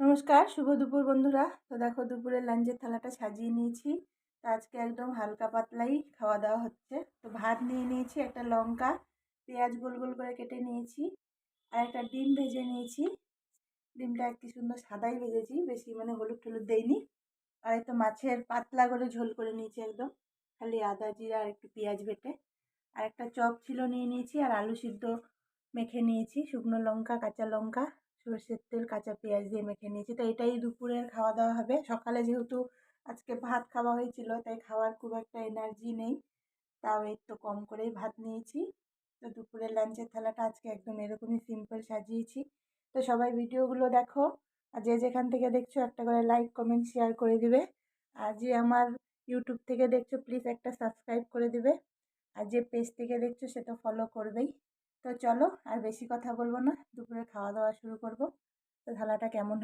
নমস্কার, শুভ দুপুর বন্ধুরা। তো দেখো দুপুরের লাঞ্চের থালাটা সাজিয়ে নিয়েছি। তো আজকে একদম হালকা পাতলাই খাওয়া দাওয়া হচ্ছে। তো ভাত নিয়ে নিয়েছি, একটা লঙ্কা, পেঁয়াজ গোল গোল করে কেটে নিয়েছি, আর একটা ডিম ভেজে নিয়েছি। ডিমটা কি সুন্দর সাদাই ভেজেছি, বেশি হলুদ টলুদ দেইনি। আর একটা মাছের পাতলা করে ঝোল করে নিয়েছি একদম, খালি আদা জিরা আর একটু পেঁয়াজ বেটে। আর একটা চপ ছিল নিয়ে নিয়েছি, আর আলু সিদ্ধ মেখে নিয়েছি, শুকনো লঙ্কা কাঁচা লঙ্কা সরষের তেল কাঁচা পেঁয়াজ দিয়ে মেখে নিয়েছি। তো এটাই দুপুরের খাওয়া দাওয়া হবে। সকালে যেহেতু আজকে ভাত খাওয়া হয়েছিল, তাই খাওয়ার খুব একটা এনার্জি নেই, তাও একটু কম করেই ভাত নিয়েছি। তো দুপুরের লাঞ্চের থালাটা আজকে একদম এরকমই সিম্পল সাজিয়েছি। তো সবাই ভিডিওগুলো দেখো, আর যে যেখান থেকে দেখছো একটা করে লাইক কমেন্ট শেয়ার করে দিবে। আর যে আমার ইউটিউব থেকে দেখছো প্লিজ একটা সাবস্ক্রাইব করে দিবে, আর যে পেজ থেকে দেখছো সেটা ফলো করবেই। তো চলো আর বেশি কথা বলবো না, দুপুরে খাওয়া দাওয়া শুরু করব। তো থালাটা কেমন